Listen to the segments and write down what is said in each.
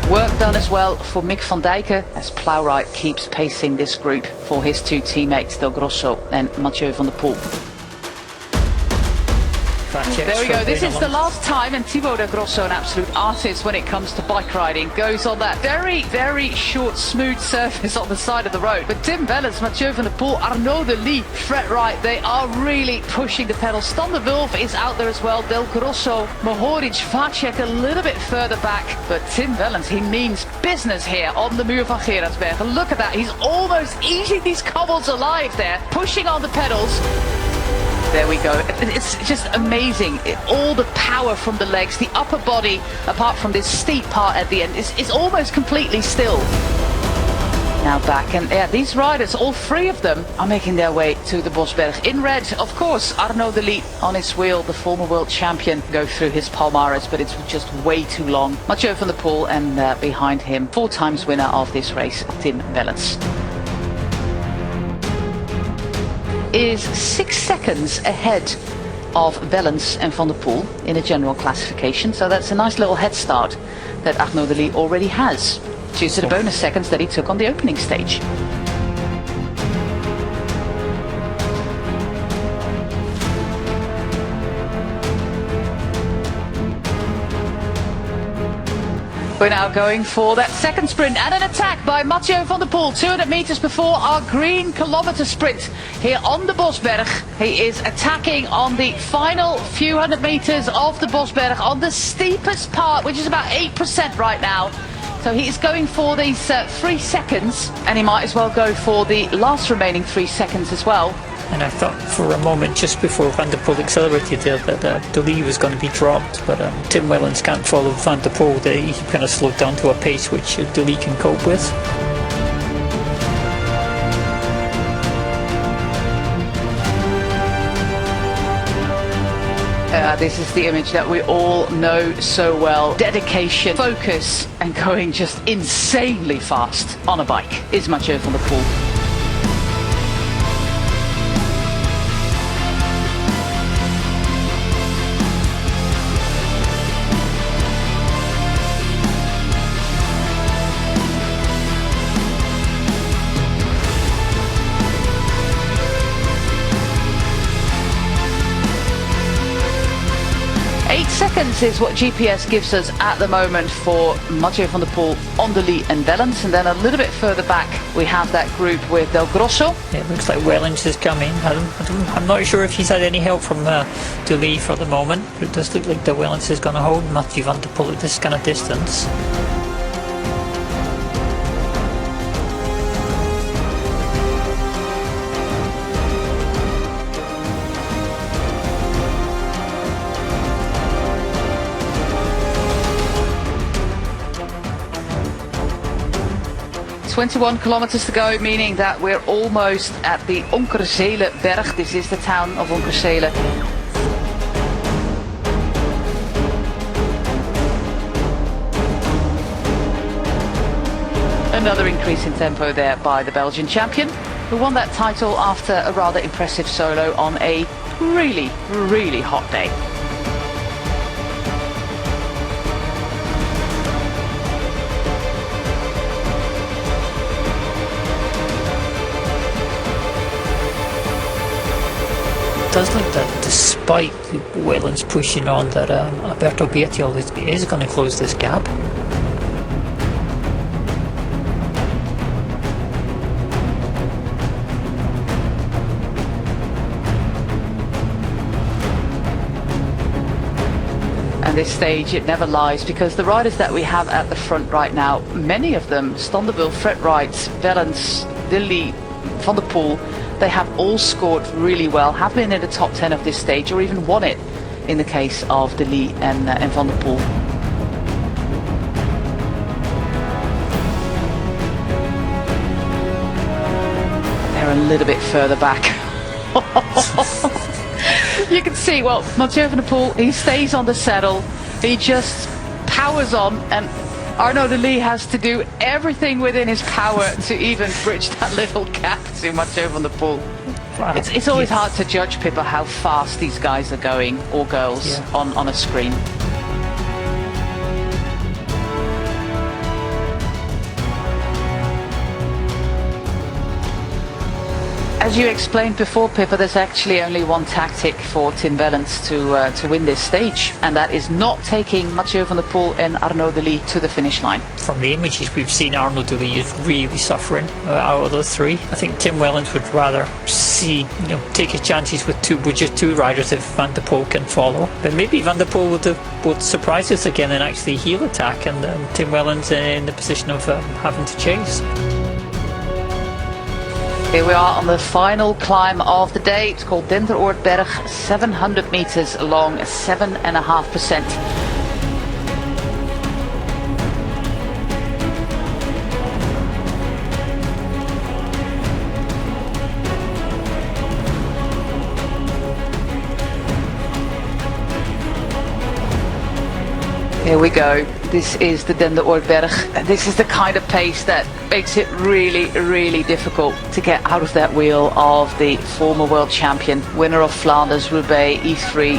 Work done as well for Mick van Dijken as Plowright keeps pacing this group for his two teammates Del Grosso and Mathieu van der Poel. There we go, this is the last time, and Thibaut Del Grosso, an absolute artist when it comes to bike riding, goes on that very, very short, smooth surface on the side of the road. But Tim Wellens, Mathieu van der Poel, Arnaud de Lee, Fred Wright, they are really pushing the pedals. Stan de Wulf is out there as well, Del Grosso, Mohoric, Vacek a little bit further back. But Tim Wellens, he means business here on the Muur van Gerardsberg. And look at that, he's almost eating these cobbles alive there, pushing on the pedals. There we go. It's just amazing. All the power from the legs, the upper body, apart from this steep part at the end, is almost completely still. Now back, and yeah, these riders, all three of them, are making their way to the Bosberg. In red, of course, Arnaud de Lee on his wheel, the former world champion, go through his palmares, but it's just way too long. Mathieu van der Poel, and behind him, 4 times winner of this race, Tim Wellens. Is 6 seconds ahead of Wellens and Van der Poel in a general classification, so that's a nice little head start that Arnaud de Lee already has due to the bonus seconds that he took on the opening stage. We're now going for that second sprint and an attack by Mathieu van der Poel. 200 meters before our green kilometer sprint here on the Bosberg. He is attacking on the final few hundred meters of the Bosberg on the steepest part, which is about 8% right now. So he is going for these 3 seconds, and he might as well go for the last remaining 3 seconds as well. And I thought for a moment just before Van der Poel accelerated there that de Lee was going to be dropped, but Tim Wellens can't follow Van der Poel. He kind of slowed down to a pace which de Lee can cope with. This is the image that we all know so well. Dedication, focus, and going just insanely fast on a bike is Mathieu van der Poel. 8 seconds is what GPS gives us at the moment for Mathieu van der Poel, on de Lee and Wellens, and then a little bit further back we have that group with Del Grosso. Yeah, it looks like Wellens is coming. I'm not sure if he's had any help from de Lee for the moment, but it does look like the Wellens is going to hold Mathieu van der Poel at this kind of distance. "21 kilometers to go," meaning that we're almost at the Onkerzeleberg. This is the town of Onkerzele. Another increase in tempo there by the Belgian champion, who won that title after a rather impressive solo on a really, really hot day. It does look that despite Wellens pushing on, that Alberto Beatiol is going to close this gap. And this stage, it never lies, because the riders that we have at the front right now, many of them, Stan de Wulf, Fred Wright, Wellens, de Lee, Van der Poel, they have all scored really well, have been in the top 10 of this stage, or even won it in the case of de Lee and Van der Poel. They're a little bit further back. You can see, well, Mathieu van der Poel, he stays on the saddle, he just powers on, and Arnaud de Lee has to do everything within his power to even bridge that little gap to Mathieu van der Poel. Wow. It's always hard to judge, Pippa, how fast these guys are going, or girls, on a screen. As you explained before, Pippa, there's actually only one tactic for Tim Wellens to win this stage, and that is not taking Mathieu van der Poel and Arnaud Delis to the finish line. From the images we've seen, Arnaud Delis is really suffering out of those three. I think Tim Wellens would rather take his chances with just two riders if Van der Poel can follow. But maybe Van der Poel would surprise us again and actually heel attack, and Tim Wellens in the position of having to chase. Here we are on the final climb of the day. It's called Den Oordberg, 700 meters long, 7.5%. Here we go. This is the Den Oordberg. This is the kind of pace that makes it really, really difficult to get out of that wheel of the former world champion, winner of Flanders, Roubaix, E3.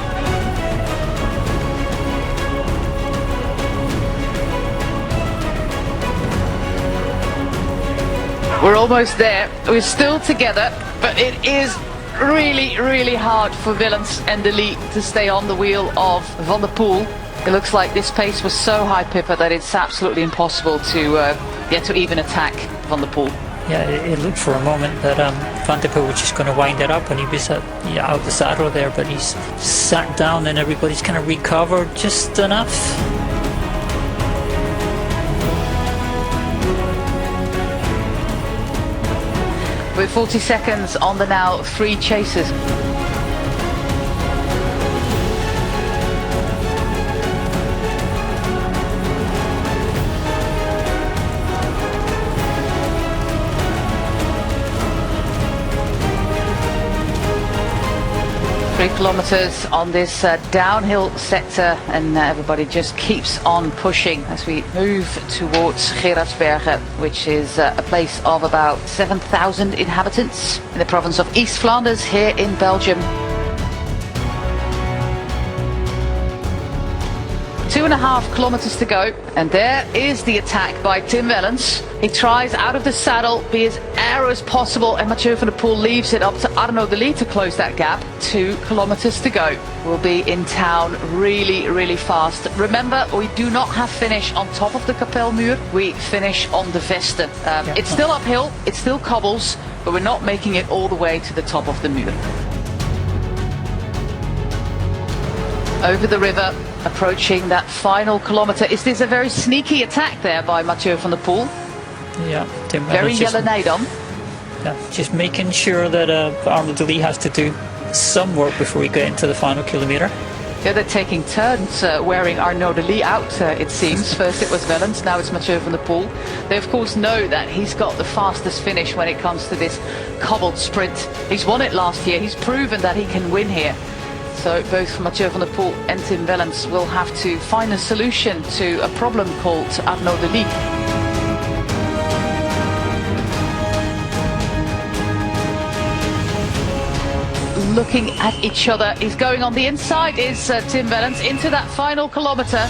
We're almost there. We're still together, but it is really, really hard for Wellens and Delis to stay on the wheel of Van der Poel. It looks like this pace was so high, Pippa, that it's absolutely impossible to even attack Van der Poel. Yeah, it looked for a moment that Van der Poel was just going to wind it up when he was out the saddle there, but he's sat down and everybody's kind of recovered just enough. With 40 seconds on the now, three chasers. Three kilometers on this downhill sector, and everybody just keeps on pushing as we move towards Geraardsbergen, which is a place of about 7,000 inhabitants in the province of East Flanders here in Belgium. 2.5 kilometers to go, and there is the attack by Tim Wellens. He tries out of the saddle, be as aero as possible, and Mathieu van der Poel leaves it up to Arnaud Delis to close that gap. 2 kilometers to go. We'll be in town really, really fast. Remember, we do not have finish on top of the Kapelmuur. We finish on the Veste. It's still uphill, it's still cobbles, but we're not making it all the way to the top of the Muur. Over the river, approaching that final kilometer. Is this a very sneaky attack there by Mathieu van der Poel? Yeah, Tim very yellow on. Yeah, just making sure that Arnaud Delis has to do some work before we get into the final kilometer. Yeah, they're taking turns wearing Arnaud Delis out, it seems. First it was Wellens, now it's Mathieu van der Poel. They of course know that he's got the fastest finish when it comes to this cobbled sprint. He's won it last year, he's proven that he can win here. So both Mathieu van der Poel and Tim Wellens will have to find a solution to a problem called Arnaud Delis. Looking at each other, he's going on the inside, is Tim Wellens, into that final kilometre.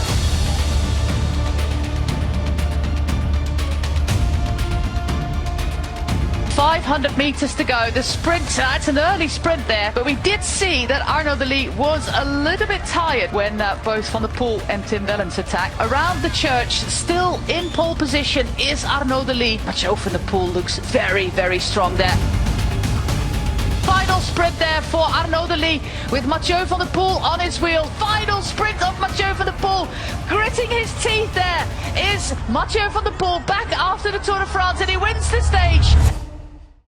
500 meters to go. The sprint, it's an early sprint there, but we did see that Arnaud Delis was a little bit tired when both Van der Poel and Tim Wellens attack. Around the church, still in pole position, is Arnaud Delis. Mathieu van der Poel looks very, very strong there. Final sprint there for Arnaud Delis with Mathieu van der Poel on his wheel. Final sprint of Mathieu van der Poel. Gritting his teeth there is Mathieu van der Poel back after the Tour de France, and he wins the stage.